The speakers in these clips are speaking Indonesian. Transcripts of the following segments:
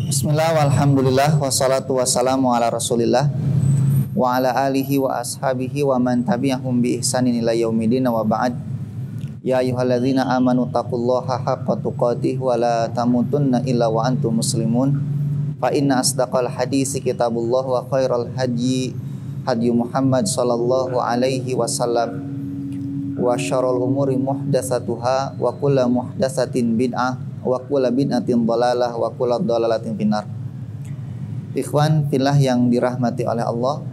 Bismillah walhamdulillah wassalatu wassalamu ala rasulillah wa ala alihi wa ashabihi wa man tabi'ahum bi ihsanin ila yaumidin wa ba'd. Ya ayyuhalladzina amanu taqullaha haqqa tuqatih wa la tamutunna illa wa antum muslimun. Fa inna asdaqal hadisi kitabullah wa khairal hadyi hadyu Muhammad sallallahu alaihi wasallam wa syarrul umuri muhdatsatuha wa kullu muhdatsatin bid'ah wa kullu bid'atin dhalalah wa kullu dhalalatin finnar. Ikhwan fillah yang dirahmati oleh Allah,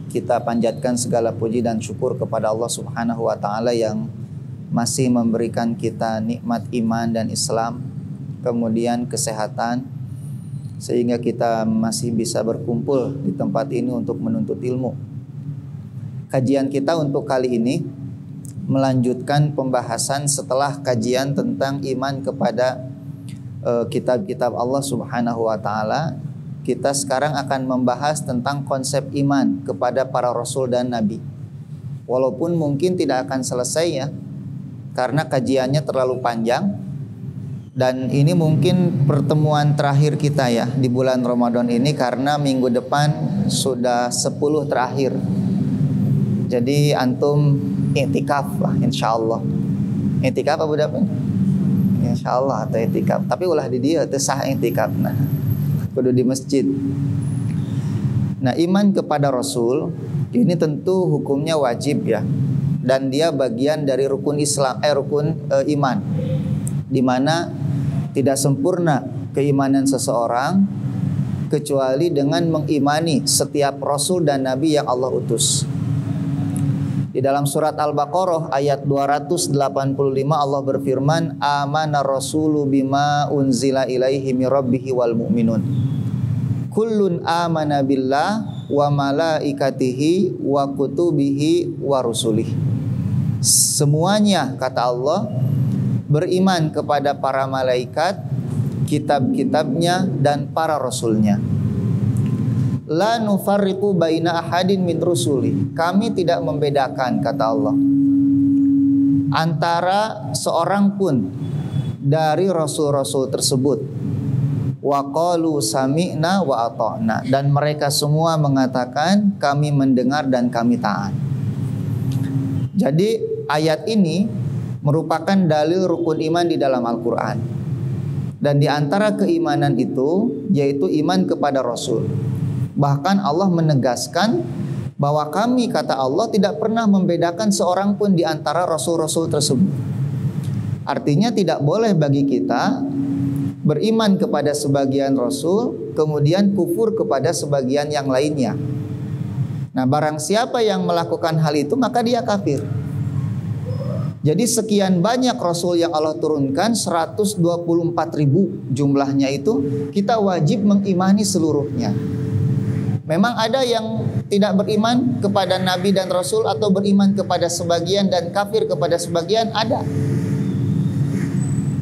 kita panjatkan segala puji dan syukur kepada Allah Subhanahu wa taala yang masih memberikan kita nikmat iman dan Islam, kemudian kesehatan, sehingga kita masih bisa berkumpul di tempat ini untuk menuntut ilmu. Kajian kita untuk kali ini melanjutkan pembahasan setelah kajian tentang iman kepada kitab-kitab Allah Subhanahu wa taala. Kita sekarang akan membahas tentang konsep iman kepada para rasul dan nabi. Walaupun mungkin tidak akan selesai ya, karena kajiannya terlalu panjang. Dan ini mungkin pertemuan terakhir kita ya di bulan Ramadan ini, karena minggu depan sudah 10 terakhir. Jadi antum i'tikaf lah insyaallah. I'tikaf apa dapat? Insyaallah atau i'tikaf. Tapi ulah di dia teu sah i'tikaf. Nah, kudu di masjid. Nah, iman kepada Rasul ini tentu hukumnya wajib ya. Dan dia bagian dari rukun Islam, iman. Di mana tidak sempurna keimanan seseorang kecuali dengan mengimani setiap rasul dan nabi yang Allah utus. Di dalam surat Al-Baqarah ayat 285 Allah berfirman, amana rasulu bima unzila ilaihi mir rabbihi wal mu'minun. Kullun amana billah wa malaikatihi wa kutubihi wa rusulih. Semuanya, kata Allah, beriman kepada para malaikat, kitab-kitabnya dan para rasulnya. La nufarriqu baina ahadin min rusuli. Kami tidak membedakan, kata Allah, antara seorang pun dari rasul-rasul tersebut. Wa qalu sami'na wa ata'na. Dan mereka semua mengatakan kami mendengar dan kami taat. Jadi ayat ini merupakan dalil rukun iman di dalam Al-Quran. Dan di antara keimanan itu yaitu iman kepada rasul. Bahkan Allah menegaskan bahwa kami, kata Allah, tidak pernah membedakan seorang pun di antara rasul-rasul tersebut. Artinya tidak boleh bagi kita beriman kepada sebagian rasul kemudian kufur kepada sebagian yang lainnya. Nah, barang siapa yang melakukan hal itu maka dia kafir. Jadi sekian banyak rasul yang Allah turunkan, 124.000 jumlahnya itu, kita wajib mengimani seluruhnya. Memang ada yang tidak beriman kepada nabi dan rasul atau beriman kepada sebagian dan kafir kepada sebagian, ada.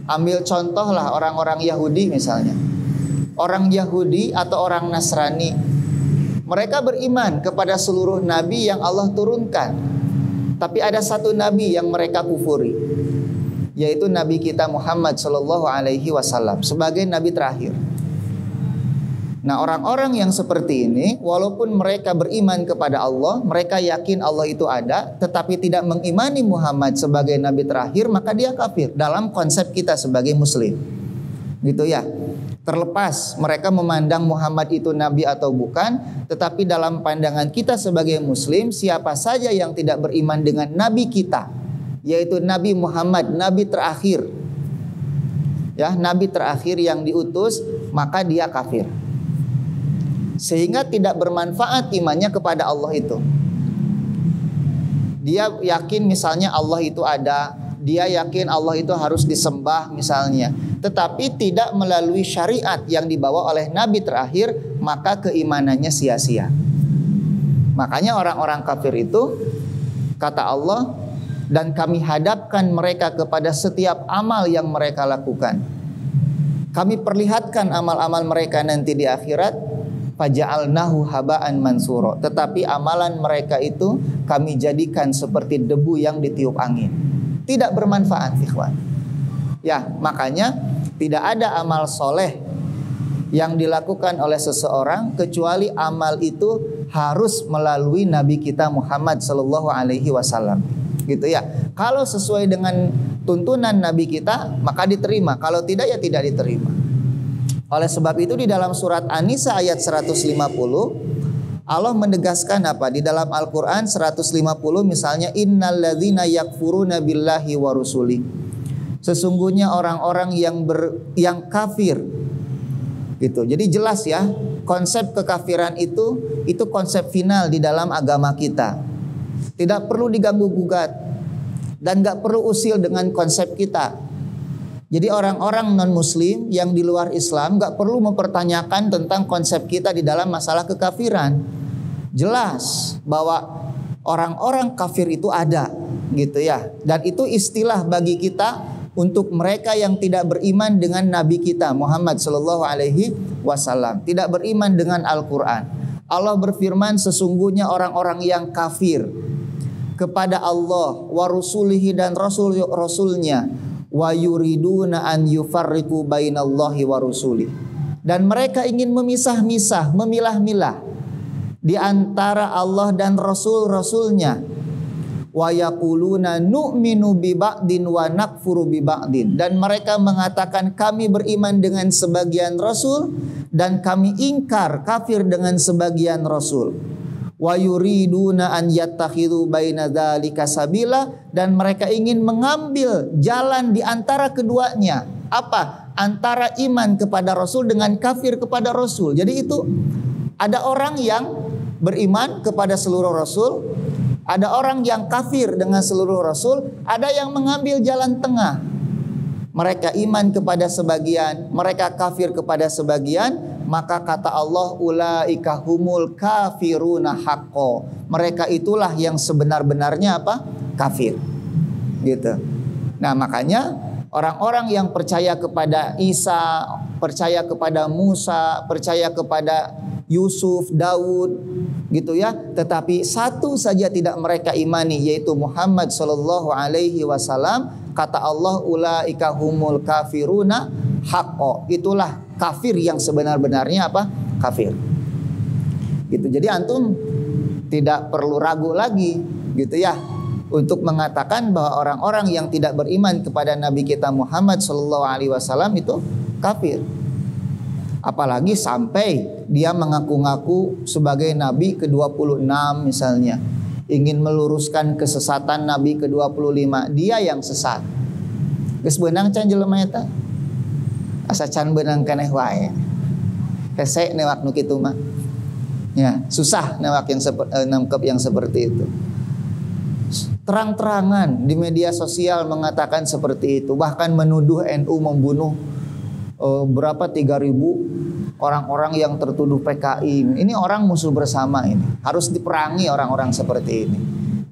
Ambil contoh lah orang-orang Yahudi misalnya. Orang Yahudi atau orang Nasrani, mereka beriman kepada seluruh nabi yang Allah turunkan. Tapi ada satu nabi yang mereka kufuri, yaitu nabi kita Muhammad sallallahu alaihi wasallam sebagai nabi terakhir. Nah, orang-orang yang seperti ini, walaupun mereka beriman kepada Allah, mereka yakin Allah itu ada, tetapi tidak mengimani Muhammad sebagai nabi terakhir, maka dia kafir dalam konsep kita sebagai muslim. Gitu ya. Terlepas mereka memandang Muhammad itu nabi atau bukan, tetapi dalam pandangan kita sebagai muslim, siapa saja yang tidak beriman dengan nabi kita, yaitu Nabi Muhammad, nabi terakhir, ya, nabi terakhir yang diutus, maka dia kafir. Sehingga tidak bermanfaat imannya kepada Allah itu. Dia yakin misalnya Allah itu ada, dia yakin Allah itu harus disembah misalnya, tetapi tidak melalui syariat yang dibawa oleh nabi terakhir, maka keimanannya sia-sia. Makanya orang-orang kafir itu, kata Allah, dan kami hadapkan mereka kepada setiap amal yang mereka lakukan. Kami perlihatkan amal-amal mereka nanti di akhirat, faja'alnahu haba'an mansura. Tetapi amalan mereka itu kami jadikan seperti debu yang ditiup angin. Tidak bermanfaat, ikhwan. Ya, makanya tidak ada amal soleh yang dilakukan oleh seseorang kecuali amal itu harus melalui Nabi kita Muhammad sallallahu alaihi wasallam. Gitu ya. Kalau sesuai dengan tuntunan Nabi kita maka diterima, kalau tidak ya tidak diterima. Oleh sebab itu di dalam surat An-Nisa ayat 150 Allah menegaskan apa? Di dalam Al-Qur'an 150 misalnya innalladzina yakfuruna billahi wa rusuli. Sesungguhnya orang-orang yang kafir. Gitu. Jadi jelas ya, konsep kekafiran itu konsep final di dalam agama kita. Tidak perlu diganggu gugat dan gak perlu usil dengan konsep kita. Jadi orang-orang non-muslim yang di luar Islam gak perlu mempertanyakan tentang konsep kita di dalam masalah kekafiran. Jelas bahwa orang-orang kafir itu ada, gitu ya. Dan itu istilah bagi kita untuk mereka yang tidak beriman dengan Nabi kita Muhammad sallallahu alaihi wasallam, tidak beriman dengan Al-Qur'an. Allah berfirman sesungguhnya orang-orang yang kafir kepada Allah wa rusulihi dan rasulnya wa yuriduna an yufarriqu bainallahi wa rusuli, dan mereka ingin memisah-misah, memilah-milah di antara Allah dan rasul-rasulnya. Wa yaquluna nu'minu bi ba'din wa nakfuru bi ba'din, dan mereka mengatakan kami beriman dengan sebagian rasul dan kami ingkar kafir dengan sebagian rasul. Wa yuriduna an yattakhidhu baina dzalika sabila, dan mereka ingin mengambil jalan di antara keduanya. Apa? Antara iman kepada rasul dengan kafir kepada rasul. Jadi itu ada orang yang beriman kepada seluruh rasul, ada orang yang kafir dengan seluruh rasul, ada yang mengambil jalan tengah. Mereka iman kepada sebagian, mereka kafir kepada sebagian. Maka kata Allah, ulaika humul kafiruna haqqo. Mereka itulah yang sebenar-benarnya apa? Kafir. Gitu. Nah, makanya orang-orang yang percaya kepada Isa, percaya kepada Musa, percaya kepada Yusuf, Daud, gitu ya, tetapi satu saja tidak mereka imani, yaitu Muhammad sallallahu alaihi wasallam. Kata Allah, ulaika humul kafiruna haqqo. Itulah kafir yang sebenar-benarnya apa? Kafir. Gitu. Jadi antum tidak perlu ragu lagi, gitu ya, untuk mengatakan bahwa orang-orang yang tidak beriman kepada Nabi kita Muhammad sallallahu alaihi wasallam itu kafir. Apalagi sampai dia mengaku-ngaku sebagai Nabi ke-26 misalnya, ingin meluruskan kesesatan Nabi ke-25, dia yang sesat. Geus beunang can jelema eta? Asa can beunang keneh wae. Hese newak nu kitu mah. Ya, susah newak yang nangkep yang seperti itu. Terang-terangan di media sosial mengatakan seperti itu, bahkan menuduh NU membunuh berapa 3.000 orang-orang yang tertuduh PKI. Ini orang musuh bersama ini. Harus diperangi orang-orang seperti ini.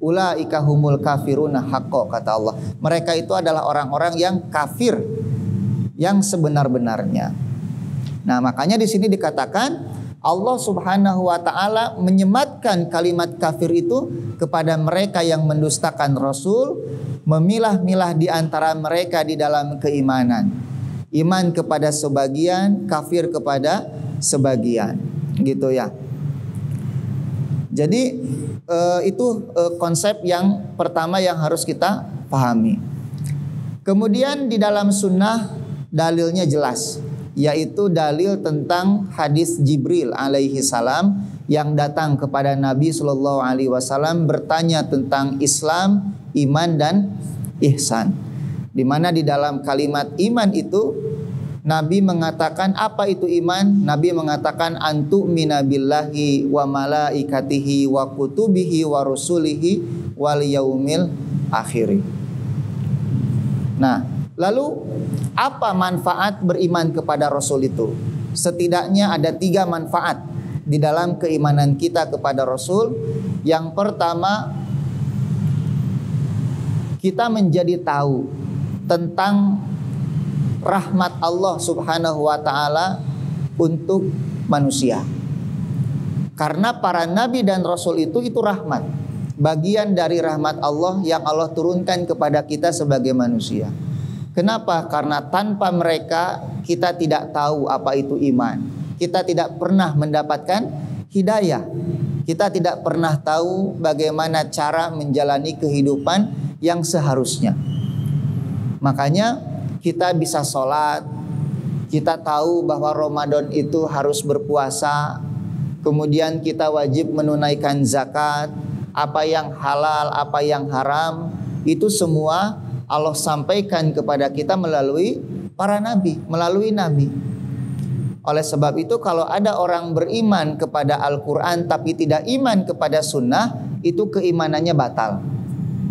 Ulaika humul kafiruna haqqo, kata Allah. Mereka itu adalah orang-orang yang kafir yang sebenar-benarnya. Nah, makanya di sini dikatakan Allah Subhanahu wa taala menyematkan kalimat kafir itu kepada mereka yang mendustakan Rasul, memilah-milah di antara mereka di dalam keimanan. Iman kepada sebagian, kafir kepada sebagian, gitu ya. Jadi itu konsep yang pertama yang harus kita pahami. Kemudian di dalam sunnah dalilnya jelas, yaitu dalil tentang hadis Jibril alaihi salam yang datang kepada Nabi sallallahu alaihi wasallam bertanya tentang Islam, iman dan ihsan. Di mana di dalam kalimat iman itu Nabi mengatakan, apa itu iman? Nabi mengatakan antu minabillahi wa malaikatihi wa kutubihi wa rusulihi wal yaumil akhiri. Nah, lalu apa manfaat beriman kepada Rasul itu? Setidaknya ada 3 manfaat di dalam keimanan kita kepada Rasul. Yang pertama, kita menjadi tahu tentang rahmat Allah Subhanahu wa taala untuk manusia. Karena para nabi dan rasul itu rahmat, bagian dari rahmat Allah yang Allah turunkan kepada kita sebagai manusia. Kenapa? Karena tanpa mereka kita tidak tahu apa itu iman. Kita tidak pernah mendapatkan hidayah. Kita tidak pernah tahu bagaimana cara menjalani kehidupan yang seharusnya. Makanya kita bisa sholat, kita tahu bahwa Ramadan itu harus berpuasa, kemudian kita wajib menunaikan zakat, apa yang halal, apa yang haram, itu semua Allah sampaikan kepada kita melalui para nabi, melalui nabi. Oleh sebab itu kalau ada orang beriman kepada Al-Quran tapi tidak iman kepada sunnah, itu keimanannya batal.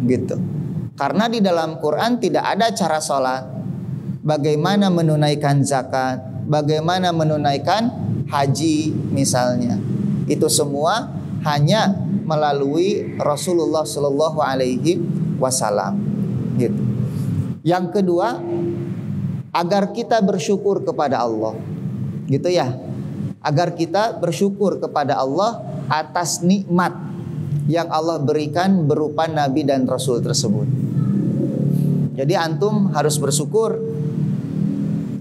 Gitu. Karena di dalam Quran tidak ada cara sholat, bagaimana menunaikan zakat, bagaimana menunaikan haji misalnya. Itu semua hanya melalui Rasulullah Shallallahu Alaihi Wasallam. Gitu. Yang kedua, agar kita bersyukur kepada Allah. Gitu ya, agar kita bersyukur kepada Allah atas nikmat yang Allah berikan berupa Nabi dan Rasul tersebut. Jadi antum harus bersyukur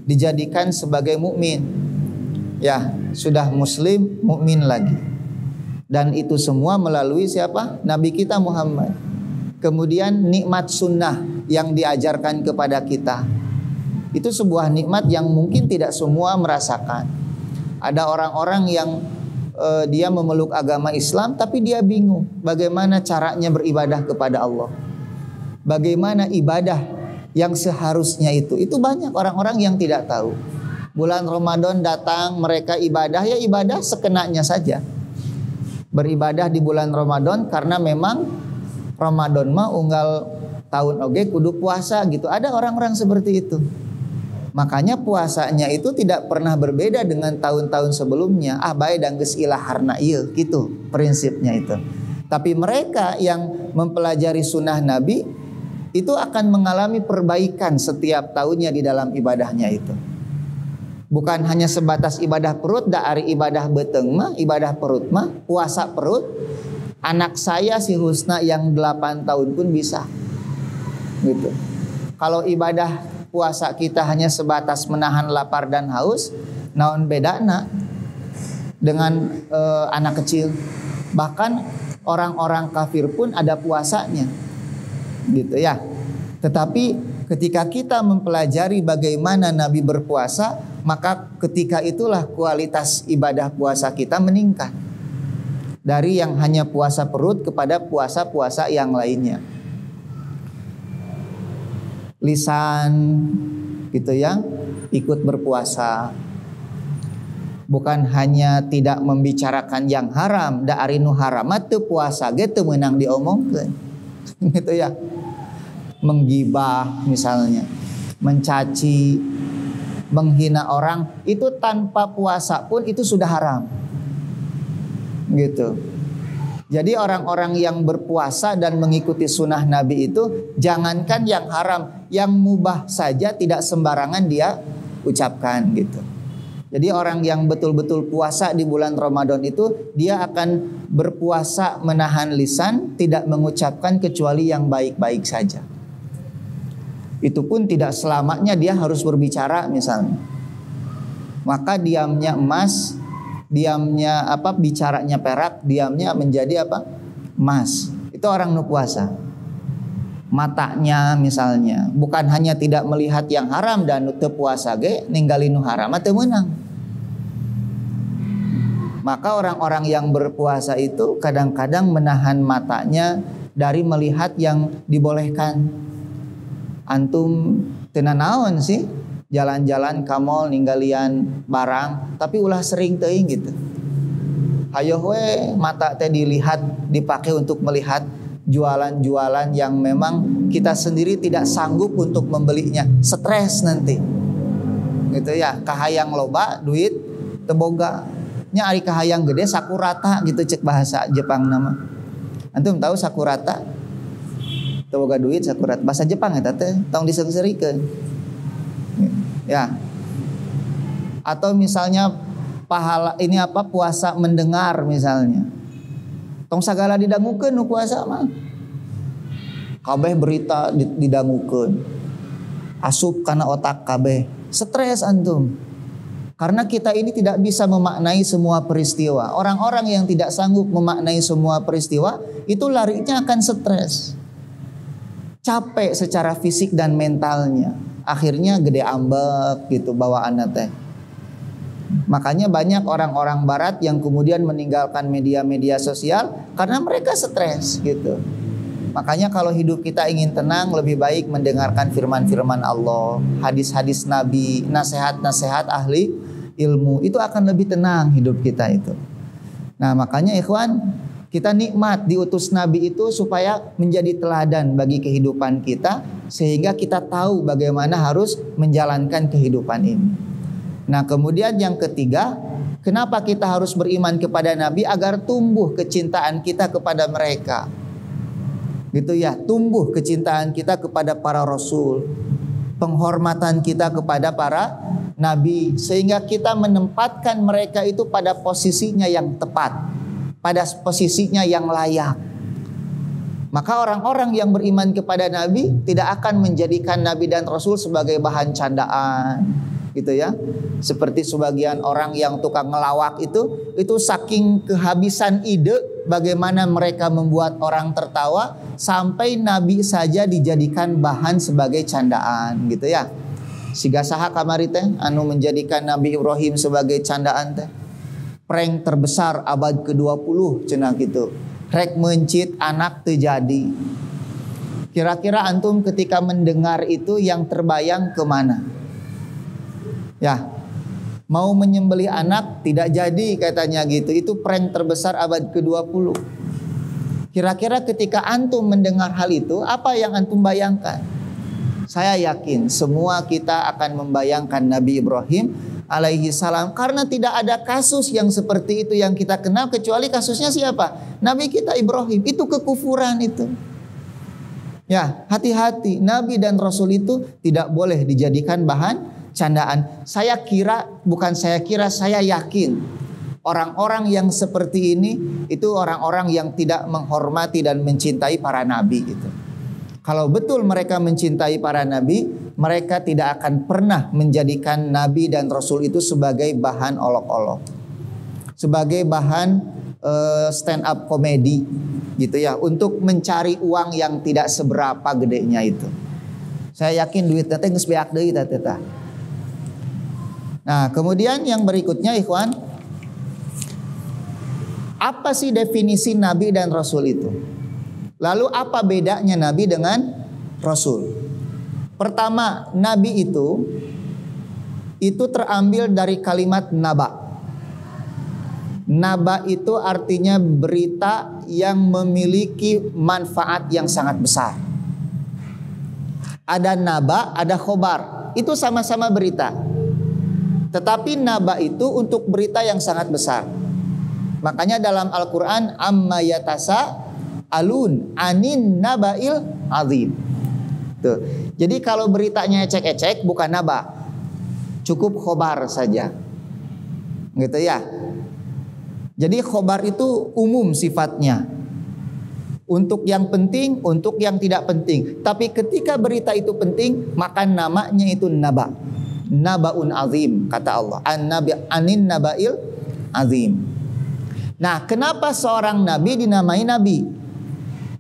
dijadikan sebagai mukmin. Ya, sudah muslim, mukmin lagi. Dan itu semua melalui siapa? Nabi kita Muhammad. Kemudian nikmat sunnah yang diajarkan kepada kita. Itu sebuah nikmat yang mungkin tidak semua merasakan. Ada orang-orang yang dia memeluk agama Islam tapi dia bingung bagaimana caranya beribadah kepada Allah. Bagaimana ibadah yang seharusnya itu. Itu banyak orang-orang yang tidak tahu. Bulan Ramadan datang, mereka ibadah, ya ibadah sekenanya saja. Beribadah di bulan Ramadan karena memang Ramadan mah unggal tahun oge kudu puasa gitu. Ada orang-orang seperti itu. Makanya puasanya itu tidak pernah berbeda dengan tahun-tahun sebelumnya. Ah bae dan geus ilaharna ieu gitu prinsipnya itu. Tapi mereka yang mempelajari sunnah Nabi itu akan mengalami perbaikan setiap tahunnya di dalam ibadahnya itu. Bukan hanya sebatas ibadah perut, da ari ibadah beteung mah, ibadah perut mah, puasa perut. Anak saya si Husna yang 8 tahun pun bisa. Gitu. Kalau ibadah puasa kita hanya sebatas menahan lapar dan haus, naon bedana dengan anak kecil. Bahkan orang-orang kafir pun ada puasanya. Gitu ya. Tetapi ketika kita mempelajari bagaimana Nabi berpuasa, maka ketika itulah kualitas ibadah puasa kita meningkat. Dari yang hanya puasa perut kepada puasa-puasa yang lainnya. Lisan gitu ya, ikut berpuasa. Bukan hanya tidak membicarakan yang haram, da ari nu haramat teu puasa ge teu meunang diomongkeun. Gitu ya. Menggibah misalnya, mencaci, menghina orang, itu tanpa puasa pun itu sudah haram. Gitu. Jadi orang-orang yang berpuasa dan mengikuti sunnah Nabi itu jangankan yang haram, yang mubah saja tidak sembarangan dia ucapkan gitu. Jadi orang yang betul-betul puasa di bulan Ramadan itu dia akan berpuasa menahan lisan, tidak mengucapkan kecuali yang baik-baik saja. Itu pun tidak selamanya dia harus berbicara misalnya. Maka diamnya emas, diamnya bicaranya perak, diamnya menjadi emas. Itu orang nu puasa. Matanya misalnya bukan hanya tidak melihat yang haram dan nu teu puasa ge ninggalin nu haram teu meunang. Maka orang-orang yang berpuasa itu kadang-kadang menahan matanya dari melihat yang dibolehkan. Antum teu naon sih jalan-jalan ka mall ninggalian barang tapi ulah sering teuing gitu. Hayo we mata teh dilihat dipakai untuk melihat jualan-jualan yang memang kita sendiri tidak sanggup untuk membelinya, stres nanti. Gitu ya, kahayang loba duit teu boga. Nya ari kahayang gede sakurata gitu cek bahasa Jepang nama. Antum tahu sakurata? Teu boga duit sakurata. Bahasa Jepang eta teh tong diseungsirikeun. Ya. Atau misalnya pahala ini puasa mendengar misalnya. Tong sagala didangukeun nu puasa mah. Kabeh berita didangukeun. Asup kana otak kabeh. Stres antum. Karena kita ini tidak bisa memaknai semua peristiwa. Orang-orang yang tidak sanggup memaknai semua peristiwa itu larinya akan stres. Capek secara fisik dan mentalnya. Akhirnya gede ambek gitu bawaannya teh. Makanya banyak orang-orang barat yang kemudian meninggalkan media-media sosial karena mereka stres gitu. Makanya kalau hidup kita ingin tenang, lebih baik mendengarkan firman-firman Allah, hadis-hadis Nabi, nasihat-nasihat ahli ilmu. Itu akan lebih tenang hidup kita itu. Nah makanya ikhwan, kita nikmat diutus Nabi itu supaya menjadi teladan bagi kehidupan kita, sehingga kita tahu bagaimana harus menjalankan kehidupan ini. Nah kemudian yang ketiga, kenapa kita harus beriman kepada Nabi? Agar tumbuh kecintaan kita kepada mereka. Gitu ya, tumbuh kecintaan kita kepada para rasul, penghormatan kita kepada para nabi, sehingga kita menempatkan mereka itu pada posisinya yang tepat, pada posisinya yang layak. Maka orang-orang yang beriman kepada nabi tidak akan menjadikan nabi dan rasul sebagai bahan candaan, gitu ya. Seperti sebagian orang yang tukang ngelawak itu saking kehabisan ide bagaimana mereka membuat orang tertawa, sampai nabi saja dijadikan bahan sebagai candaan, gitu ya. Siga saha kamari teh anu menjadikan Nabi Ibrahim sebagai candaan teh? Prank terbesar abad ke-20 cenah gitu. Rek mencit anak terjadi. Kira-kira antum ketika mendengar itu yang terbayang kemana? Ya, mau menyembelih anak tidak jadi katanya gitu. Itu prank terbesar abad ke-20. Kira-kira ketika antum mendengar hal itu, apa yang antum bayangkan? Saya yakin semua kita akan membayangkan Nabi Ibrahim alaihi salam, karena tidak ada kasus yang seperti itu yang kita kenal kecuali kasusnya siapa? Nabi kita Ibrahim. Itu kekufuran itu. Ya, hati-hati. Nabi dan Rasul itu tidak boleh dijadikan bahan candaan. Saya yakin orang-orang yang seperti ini itu orang-orang yang tidak menghormati dan mencintai para nabi gitu. Kalau betul mereka mencintai para nabi, mereka tidak akan pernah menjadikan nabi dan rasul itu sebagai bahan olok-olok, sebagai bahan stand up komedi gitu ya, untuk mencari uang yang tidak seberapa gedenya itu. Saya yakin duit teh geus beak deui teh. Nah, kemudian yang berikutnya ikhwan, apa sih definisi nabi dan rasul itu? Lalu apa bedanya nabi dengan rasul? Pertama, nabi itu terambil dari kalimat naba. Naba itu artinya berita yang memiliki manfaat yang sangat besar. Ada naba, ada khobar. Itu sama-sama berita. Tetapi naba itu untuk berita yang sangat besar. Makanya dalam Al-Quran, amma yatasa alun anin nabail azim. Tuh. Jadi kalau beritanya ecek-ecek bukan naba, cukup khobar saja, gitu ya. Jadi khobar itu umum sifatnya, untuk yang penting, untuk yang tidak penting. Tapi ketika berita itu penting, maka namanya itu naba, nabaun azim, kata Allah. Anin nabail azim. Nah, kenapa seorang nabi dinamai nabi?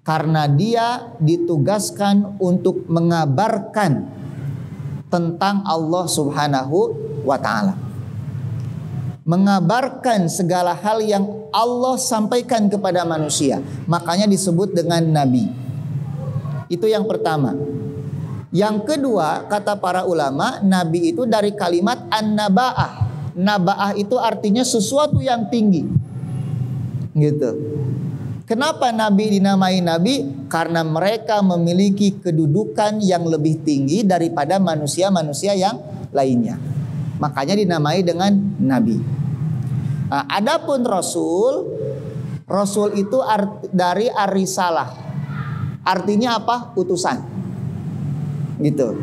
Karena dia ditugaskan untuk mengabarkan tentang Allah Subhanahu wa ta'ala. Mengabarkan segala hal yang Allah sampaikan kepada manusia. Makanya disebut dengan nabi. Itu yang pertama. Yang kedua, kata para ulama, nabi itu dari kalimat an-naba'ah. Naba'ah itu artinya sesuatu yang tinggi. Gitu. Kenapa nabi dinamai nabi? Karena mereka memiliki kedudukan yang lebih tinggi daripada manusia-manusia yang lainnya. Makanya dinamai dengan nabi. Nah, adapun rasul itu dari ar-risalah. Artinya apa? Utusan. Gitu.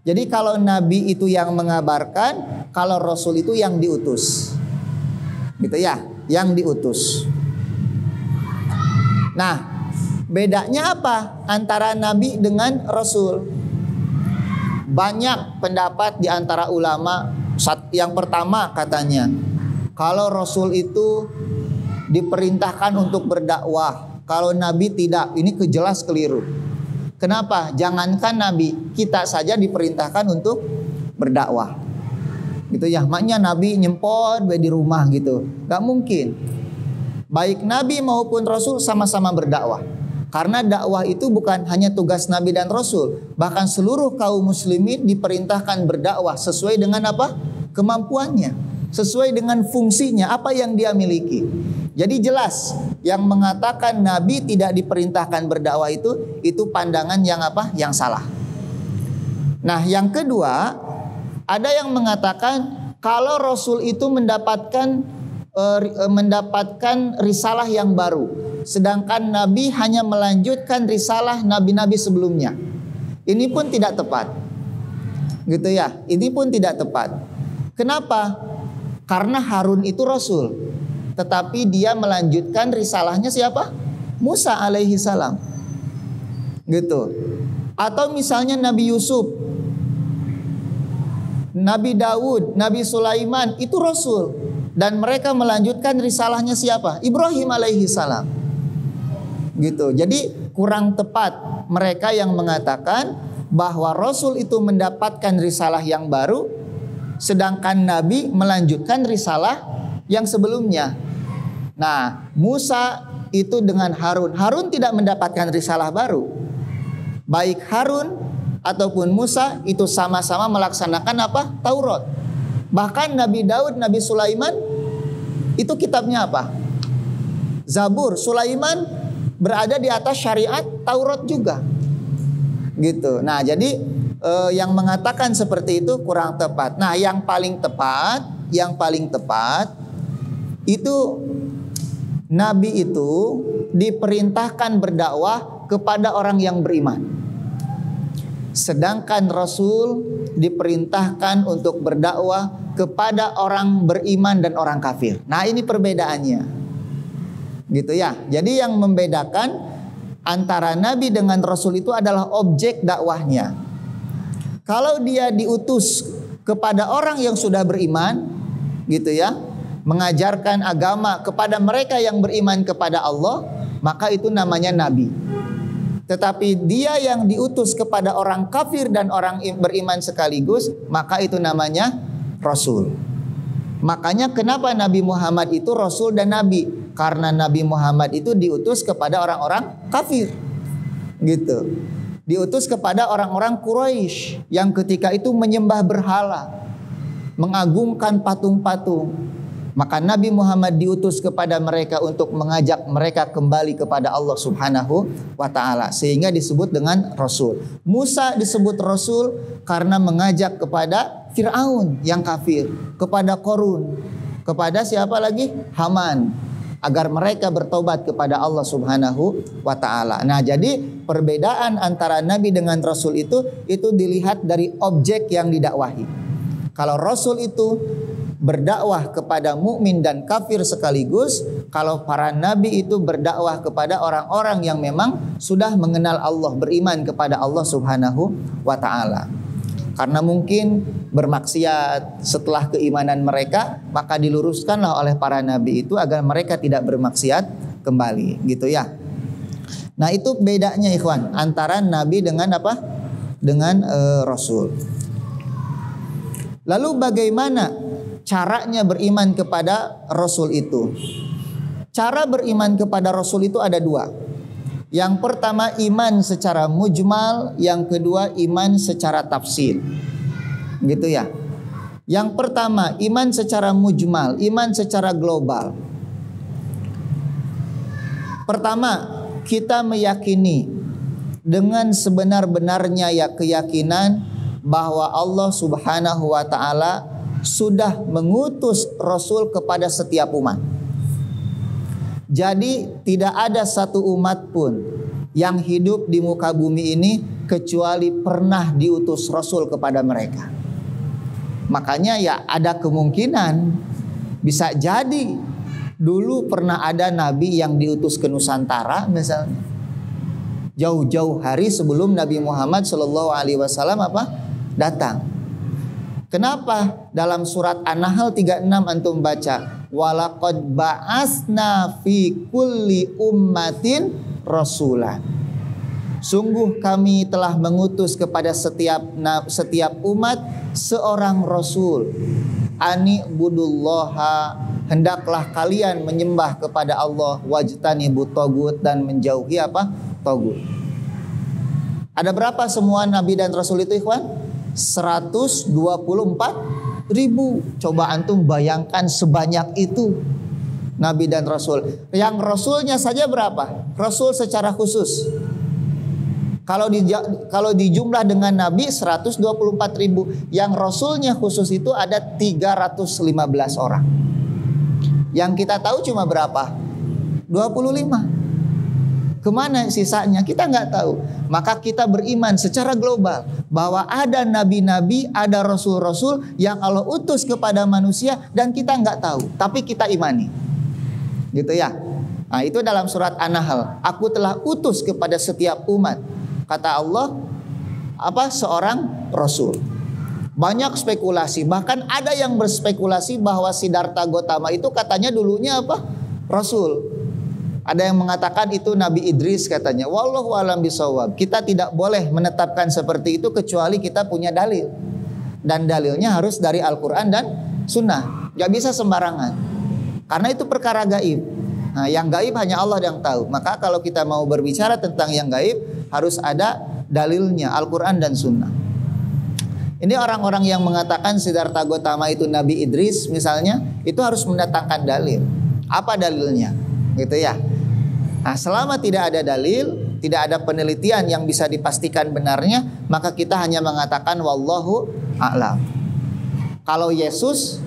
Jadi kalau nabi itu yang mengabarkan, kalau rasul itu yang diutus. Gitu ya, yang diutus. Nah, bedanya apa antara nabi dengan rasul? banyak pendapat di antara ulama. Yang pertama katanya, kalau Rasul itu diperintahkan untuk berdakwah, kalau Nabi tidak. Ini jelas keliru. Kenapa? Jangankan Nabi, kita saja diperintahkan untuk berdakwah. Gitu ya, maknya Nabi nyempot di rumah gitu. Gak mungkin. Baik Nabi maupun Rasul sama-sama berdakwah. Karena dakwah itu bukan hanya tugas Nabi dan Rasul, bahkan seluruh kaum muslimin diperintahkan berdakwah sesuai dengan apa? Kemampuannya, sesuai dengan fungsinya, apa yang dia miliki. Jadi jelas yang mengatakan Nabi tidak diperintahkan berdakwah itu pandangan yang apa? Yang salah. Nah, yang kedua, ada yang mengatakan kalau Rasul itu mendapatkan risalah yang baru, sedangkan Nabi hanya melanjutkan risalah nabi-nabi sebelumnya. Ini pun tidak tepat. Gitu ya, ini pun tidak tepat. Kenapa? Karena Harun itu Rasul, tetapi dia melanjutkan risalahnya siapa? Musa alaihi salam. Gitu. Atau misalnya Nabi Yusuf, Nabi Daud, Nabi Sulaiman itu Rasul, dan mereka melanjutkan risalahnya siapa? Ibrahim alaihi salam. Gitu. Jadi kurang tepat mereka yang mengatakan bahwa Rasul itu mendapatkan risalah yang baru, sedangkan Nabi melanjutkan risalah yang sebelumnya. Nah, Musa itu dengan Harun. Harun tidak mendapatkan risalah baru. Baik Harun ataupun Musa itu sama-sama melaksanakan apa? Taurat. Bahkan Nabi Daud, Nabi Sulaiman itu kitabnya apa? Zabur. Sulaiman berada di atas syariat Taurat juga. Gitu. Nah, jadi yang mengatakan seperti itu kurang tepat. Nah, yang paling tepat itu Nabi itu diperintahkan berdakwah kepada orang yang beriman. Sedangkan Rasul diperintahkan untuk berdakwah kepada orang beriman dan orang kafir. Nah, ini perbedaannya. Gitu ya. Jadi yang membedakan antara Nabi dengan Rasul itu adalah objek dakwahnya. Kalau dia diutus kepada orang yang sudah beriman, gitu ya, mengajarkan agama kepada mereka yang beriman kepada Allah, maka itu namanya Nabi. Tetapi dia yang diutus kepada orang kafir dan orang beriman sekaligus, maka itu namanya Rasul. Makanya kenapa Nabi Muhammad itu Rasul dan Nabi? Karena Nabi Muhammad itu diutus kepada orang-orang kafir. Gitu. Diutus kepada orang-orang Quraisy yang ketika itu menyembah berhala, mengagungkan patung-patung. Maka Nabi Muhammad diutus kepada mereka untuk mengajak mereka kembali kepada Allah Subhanahu wa ta'ala, sehingga disebut dengan Rasul. Musa disebut Rasul karena mengajak kepada Fir'aun yang kafir, kepada Qarun, kepada siapa lagi? Haman, agar mereka bertobat kepada Allah Subhanahu wa ta'ala. Nah, jadi perbedaan antara Nabi dengan Rasul itu dilihat dari objek yang didakwahi. Kalau Rasul itu berdakwah kepada mukmin dan kafir sekaligus, kalau para nabi itu berdakwah kepada orang-orang yang memang sudah mengenal Allah, beriman kepada Allah Subhanahu wa ta'ala. Karena mungkin bermaksiat setelah keimanan mereka, maka diluruskanlah oleh para nabi itu agar mereka tidak bermaksiat kembali, gitu ya. Nah, itu bedanya ikhwan antara nabi dengan apa? Dengan Rasul. Lalu bagaimana caranya beriman kepada Rasul itu? Cara beriman kepada Rasul itu ada dua. Yang pertama iman secara mujmal, yang kedua iman secara tafsil. Gitu ya. Yang pertama iman secara mujmal, iman secara global. Pertama, kita meyakini dengan sebenar-benarnya ya keyakinan bahwa Allah Subhanahu wa ta'ala sudah mengutus Rasul kepada setiap umat. Jadi tidak ada satu umat pun yang hidup di muka bumi ini kecuali pernah diutus Rasul kepada mereka. Makanya ya ada kemungkinan bisa jadi dulu pernah ada nabi yang diutus ke Nusantara misalnya. Jauh-jauh hari sebelum Nabi Muhammad SAW datang. Kenapa? Dalam surat An-Nahl 36 antum baca, walaqad ba'asna fi kulli ummatin rasulan. Sungguh kami telah mengutus kepada setiap umat seorang rasul. Ani budullaha, hendaklah kalian menyembah kepada Allah, wajtanibut tagut, dan menjauhi apa? Tagut. Ada berapa semua nabi dan rasul itu, ikhwan? 124.000. Coba antum bayangkan sebanyak itu nabi dan rasul. Yang rasulnya saja berapa? Rasul secara khusus. Kalau dijumlah dengan nabi 124.000, yang rasulnya khusus itu ada 315 orang. Yang kita tahu cuma berapa? 25. Kemana sisanya? Kita nggak tahu. Maka kita beriman secara global bahwa ada nabi-nabi, ada rasul-rasul yang Allah utus kepada manusia dan kita nggak tahu, tapi kita imani. Gitu ya. Nah, itu dalam surat An-Nahl. Aku telah utus kepada setiap umat, kata Allah, seorang rasul. Banyak spekulasi, bahkan ada yang berspekulasi bahwa Siddhartha Gautama itu katanya dulunya rasul. Ada yang mengatakan itu Nabi Idris katanya. Wallahu a'lam bishawab. Kita tidak boleh menetapkan seperti itu kecuali kita punya dalil. Dan dalilnya harus dari Al-Quran dan Sunnah. Gak bisa sembarangan. Karena itu perkara gaib. Nah, yang gaib hanya Allah yang tahu. Maka kalau kita mau berbicara tentang yang gaib, harus ada dalilnya, Al-Quran dan Sunnah. Ini orang-orang yang mengatakan Siddhartha Gautama itu Nabi Idris misalnya, itu harus mendatangkan dalil. Apa dalilnya? Gitu ya. Nah, selama tidak ada dalil, tidak ada penelitian yang bisa dipastikan benarnya, maka kita hanya mengatakan wallahu a'lam. Kalau Yesus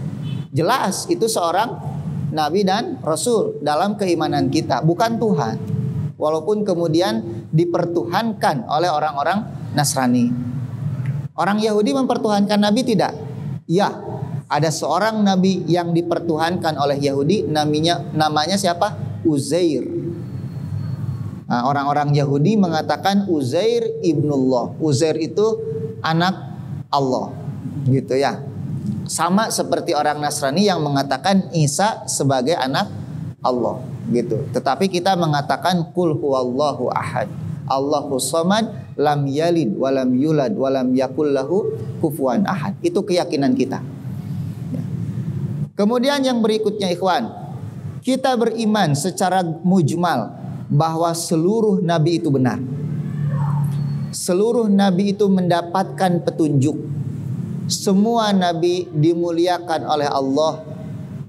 jelas itu seorang nabi dan rasul dalam keimanan kita, bukan Tuhan. Walaupun kemudian dipertuhankan oleh orang-orang Nasrani. Orang Yahudi mempertuhankan nabi tidak? Ya, ada seorang nabi yang dipertuhankan oleh Yahudi, namanya siapa? Uzair. Nah, orang-orang Yahudi mengatakan Uzair ibnullah. Uzair itu anak Allah, gitu ya. Sama seperti orang Nasrani yang mengatakan Isa sebagai anak Allah, gitu. Tetapi kita mengatakan qul huwallahu ahad, Allahus samad, lam yalid walam yulad walam yakul lahu kufuwan ahad. Itu keyakinan kita. Kemudian yang berikutnya, ikhwan, kita beriman secara mujmal bahwa seluruh nabi itu benar. Seluruh nabi itu mendapatkan petunjuk. Semua nabi dimuliakan oleh Allah.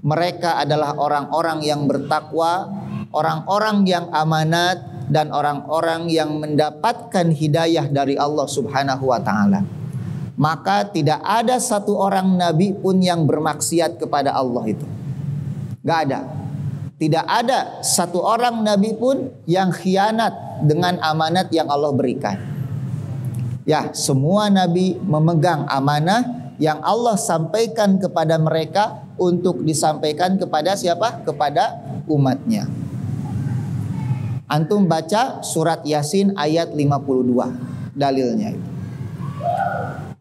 Mereka adalah orang-orang yang bertakwa, orang-orang yang amanat, dan orang-orang yang mendapatkan hidayah dari Allah Subhanahu wa ta'ala. Maka tidak ada satu orang nabi pun yang bermaksiat kepada Allah itu. Gak ada. Tidak ada satu orang nabi pun yang khianat dengan amanat yang Allah berikan. Ya, semua nabi memegang amanah yang Allah sampaikan kepada mereka untuk disampaikan kepada siapa? Kepada umatnya. Antum baca surat Yasin ayat 52, dalilnya itu.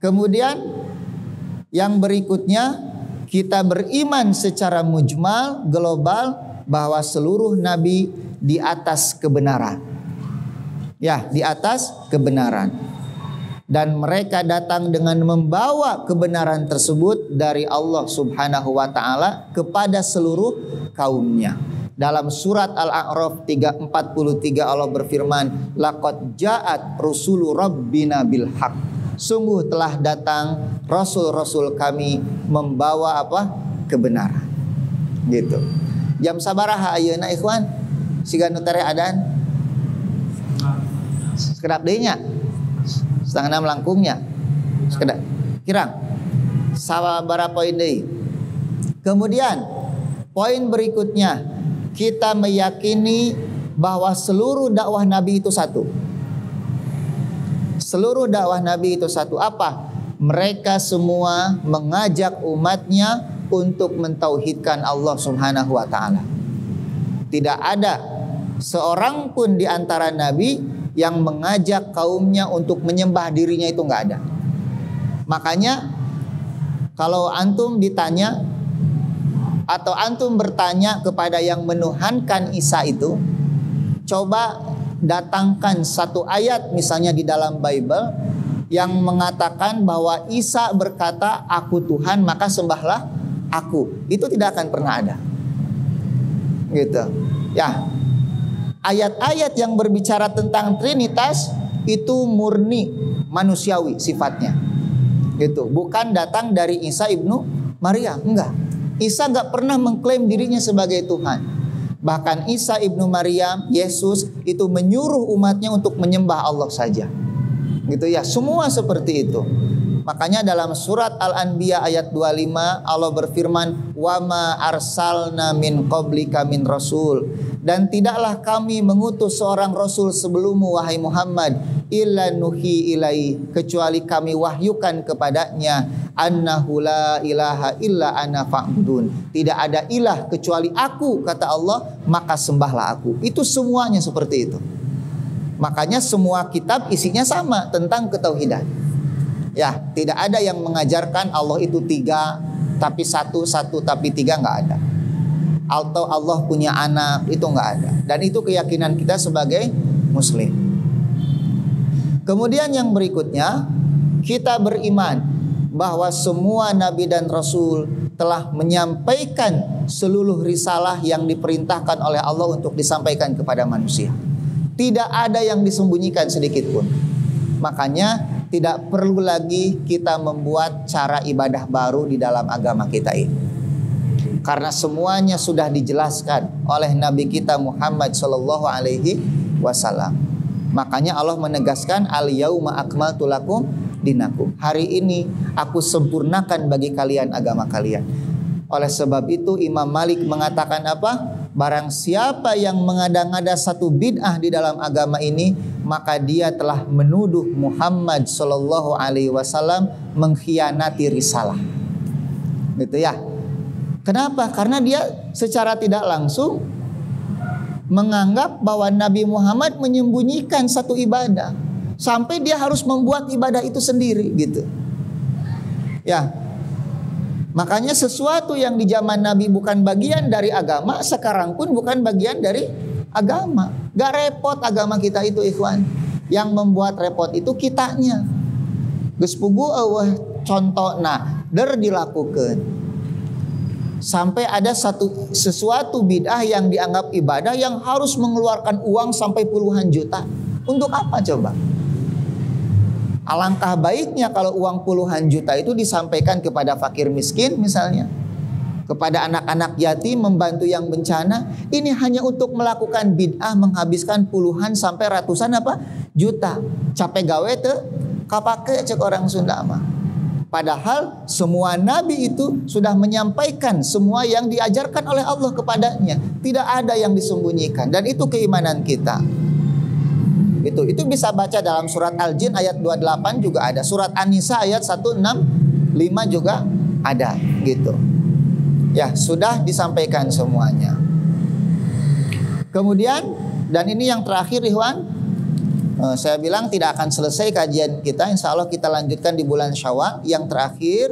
Kemudian yang berikutnya, kita beriman secara mujmal, global, bahwa seluruh nabi di atas kebenaran. Ya, di atas kebenaran. Dan mereka datang dengan membawa kebenaran tersebut dari Allah Subhanahu wa ta'ala kepada seluruh kaumnya. Dalam surat Al-A'raf 3:43 Allah berfirman, laqad ja'at rusulu rabbina bil haq. Sungguh telah datang rasul-rasul kami membawa kebenaran. Gitu. Jam sabaraha ayeuna ikhwan? Siga nu tere adan? Sekedap deui nya. 5:30 langkungnya. Sekedap. Kirang. Sabaraha poin deui. Kemudian poin berikutnya, kita meyakini bahwa seluruh dakwah Nabi itu satu. Seluruh dakwah Nabi itu satu. Apa? Mereka semua mengajak umatnya untuk mentauhidkan Allah Subhanahu wa ta'ala. Tidak ada seorang pun di antara nabi yang mengajak kaumnya untuk menyembah dirinya, itu enggak ada. Makanya kalau antum ditanya atau antum bertanya kepada yang menuhankan Isa itu, coba datangkan satu ayat misalnya di dalam Bible yang mengatakan bahwa Isa berkata, "Aku Tuhan, maka sembahlah aku." Itu tidak akan pernah ada. Gitu. Ya. Ayat-ayat yang berbicara tentang Trinitas itu murni manusiawi sifatnya. Gitu. Bukan datang dari Isa ibnu Maria, enggak. Isa enggak pernah mengklaim dirinya sebagai Tuhan. Bahkan Isa ibnu Maryam, Yesus itu menyuruh umatnya untuk menyembah Allah saja. Gitu ya, semua seperti itu. Makanya dalam surat Al-Anbiya ayat 25 Allah berfirman, "Wa ma arsalna min qablika min rasul." Dan tidaklah kami mengutus seorang rasul sebelummu wahai Muhammad, illa nuhi ilai, kecuali kami wahyukan kepadanya, annahu la ilaha illa ana fa'budun. Tidak ada ilah kecuali aku, kata Allah, maka sembahlah aku. Itu semuanya seperti itu. Makanya semua kitab isinya sama tentang ketauhidan. Ya, tidak ada yang mengajarkan Allah itu tiga, tapi satu tapi tiga, nggak ada. Atau Allah punya anak, itu nggak ada. Dan itu keyakinan kita sebagai Muslim. Kemudian yang berikutnya, kita beriman bahwa semua Nabi dan Rasul telah menyampaikan seluruh risalah yang diperintahkan oleh Allah untuk disampaikan kepada manusia. Tidak ada yang disembunyikan sedikit pun. Makanya tidak perlu lagi kita membuat cara ibadah baru di dalam agama kita ini. Karena semuanya sudah dijelaskan oleh Nabi kita Muhammad sallallahu alaihi wasallam. Makanya Allah menegaskan, al-yauma akmaltu lakum dinakum. Hari ini aku sempurnakan bagi kalian agama kalian. Oleh sebab itu Imam Malik mengatakan apa? Barang siapa yang mengada-ngada satu bid'ah di dalam agama ini, maka dia telah menuduh Muhammad sallallahu alaihi wasallam mengkhianati risalah. Gitu ya. Kenapa? Karena dia secara tidak langsung menganggap bahwa Nabi Muhammad menyembunyikan satu ibadah sampai dia harus membuat ibadah itu sendiri gitu. Ya. Makanya sesuatu yang di zaman Nabi bukan bagian dari agama, sekarang pun bukan bagian dari agama. Gak repot agama kita itu, ikhwan. Yang membuat repot itu kitanya. Geus pugu eueuh contona der dilakukan. Sampai ada sesuatu bid'ah yang dianggap ibadah yang harus mengeluarkan uang sampai puluhan juta. Untuk apa coba? Alangkah baiknya kalau uang puluhan juta itu disampaikan kepada fakir miskin misalnya, kepada anak-anak yatim, membantu yang bencana. Ini hanya untuk melakukan bid'ah, menghabiskan puluhan sampai ratusan juta. Capek gawe teu kapake cek orang Sunda mah. Padahal semua nabi itu sudah menyampaikan semua yang diajarkan oleh Allah kepadanya. Tidak ada yang disembunyikan, dan itu keimanan kita. Itu bisa baca dalam surat Al-Jin ayat 28 juga ada, surat An-Nisa ayat 165 juga ada gitu. Ya, sudah disampaikan semuanya. Kemudian, dan ini yang terakhir ikhwan, saya bilang tidak akan selesai kajian kita, insya Allah kita lanjutkan di bulan Syawal. Yang terakhir,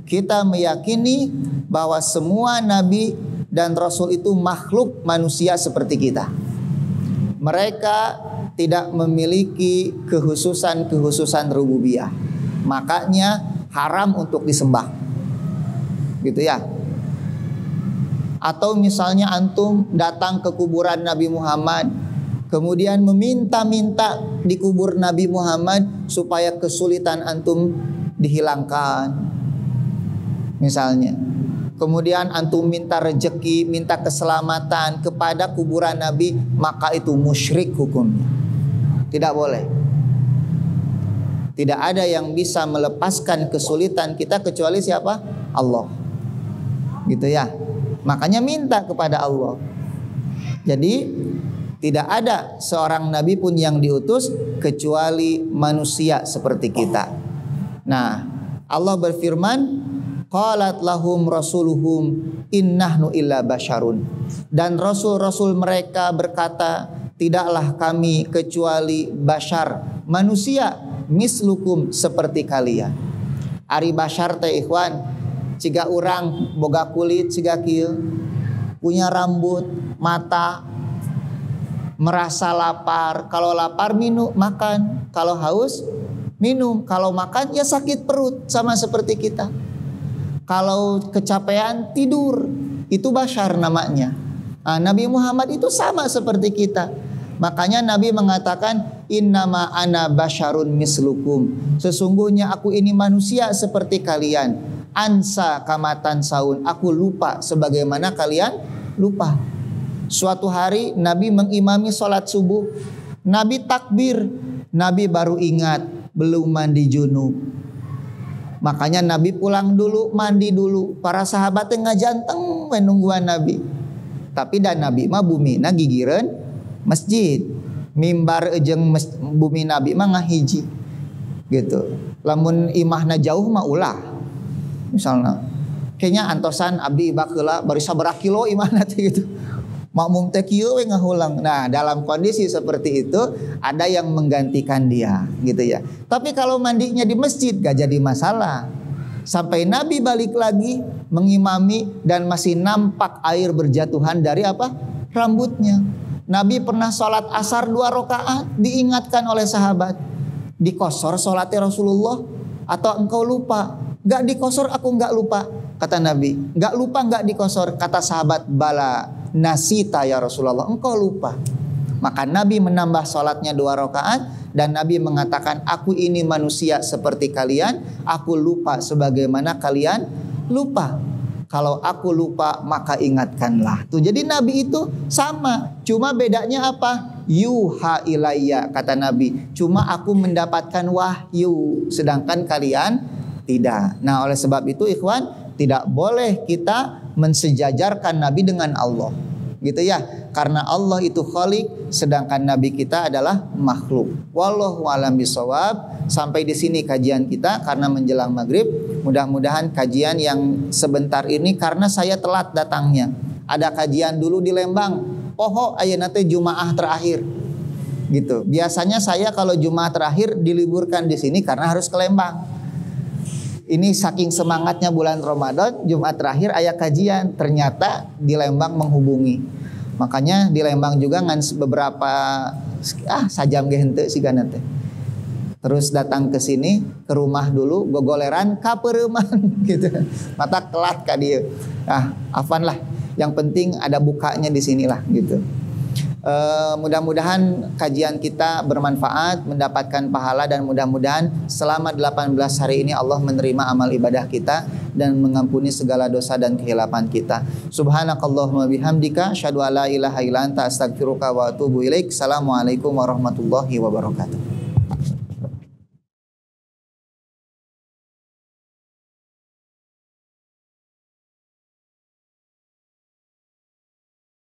kita meyakini bahwa semua nabi dan rasul itu makhluk manusia seperti kita. Mereka tidak memiliki kekhususan rububiyah, makanya haram untuk disembah, gitu ya. Atau misalnya antum datang ke kuburan Nabi Muhammad, kemudian meminta-minta di kubur Nabi Muhammad supaya kesulitan antum dihilangkan, misalnya. Kemudian antum minta rezeki, minta keselamatan kepada kuburan Nabi, maka itu musyrik hukumnya. Tidak boleh. Tidak ada yang bisa melepaskan kesulitan kita kecuali siapa? Allah. Gitu ya. Makanya minta kepada Allah. Jadi tidak ada seorang nabi pun yang diutus kecuali manusia seperti kita. Nah, Allah berfirman, qalat lahum rasuluhum innahnu illa basyarun. Dan rasul-rasul mereka berkata, tidaklah kami kecuali basyar, manusia, mislukum seperti kalian. Ari Bashar teh ikhwan, ciga urang boga kulit ciga kieu, punya rambut, mata, merasa lapar. Kalau lapar minum, makan. Kalau haus minum. Kalau makan ya sakit perut, sama seperti kita. Kalau kecapean tidur, itu Bashar namanya. Nabi Muhammad itu sama seperti kita. Makanya Nabi mengatakan innama ana basyarun mislukum. Sesungguhnya aku ini manusia seperti kalian. Ansa kamatan saun. Aku lupa sebagaimana kalian lupa. Suatu hari Nabi mengimami sholat subuh. Nabi takbir. Nabi baru ingat belum mandi junub. Makanya Nabi pulang dulu, mandi dulu. Para sahabatnya ngajanteng menungguan Nabi. Tapi dan Nabi mah bumina gigireun masjid. Mimbar jeung bumi Nabi mah ngahiji. Gitu. Lamun imahna jauh mah ulah. Misalnya kayaknya antosan abdi iba heula bari sabaraha kilo imahna teh gitu. Makmum teh kieu we ngahulang. Nah, dalam kondisi seperti itu ada yang menggantikan dia, gitu ya. Tapi kalau mandinya di masjid gak jadi masalah. Sampai Nabi balik lagi mengimami dan masih nampak air berjatuhan dari apa? Rambutnya. Nabi pernah sholat asar 2 rakaat, diingatkan oleh sahabat. Dikosor sholatnya Rasulullah atau engkau lupa? Gak dikosor, aku gak lupa. Kata Nabi, gak lupa gak dikosor. Kata sahabat, bala nasita ya Rasulullah, engkau lupa. Maka Nabi menambah sholatnya 2 rakaat. Dan Nabi mengatakan, aku ini manusia seperti kalian. Aku lupa sebagaimana kalian lupa. Kalau aku lupa maka ingatkanlah. Tuh, jadi Nabi itu sama. Cuma bedanya apa? Yuha ilayya, kata Nabi. Cuma aku mendapatkan wahyu, sedangkan kalian tidak. Nah, oleh sebab itu ikhwan, tidak boleh kita mensejajarkan Nabi dengan Allah. Gitu ya. Karena Allah itu khaliq, sedangkan Nabi kita adalah makhluk. Wallahu a'lam bishawab. Sampai di sini kajian kita karena menjelang maghrib. Mudah-mudahan kajian yang sebentar ini karena saya telat datangnya. Ada kajian dulu di Lembang. Poho ayeuna teh Jumaah terakhir. Gitu. Biasanya saya kalau Jumaah terakhir diliburkan di sini karena harus ke Lembang. Ini saking semangatnya bulan Ramadan, Jumat terakhir aya kajian, ternyata di Lembang menghubungi. Makanya di Lembang juga ngan beberapa sajam ge henteu sigana teh. Terus datang ke sini, ke rumah dulu, gogoleran ka peureman gitu. Mata kelat ka dieu. Afan lah. Yang penting ada bukanya di sinilah gitu. Mudah-mudahan kajian kita bermanfaat, mendapatkan pahala, dan mudah-mudahan selama 18 hari ini Allah menerima amal ibadah kita dan mengampuni segala dosa dan kehilapan kita. Subhanakallahumma bihamdika asyhadu alla ilaha illa anta astaghfiruka wa atubu ilaik. Assalamualaikum warahmatullahi wabarakatuh.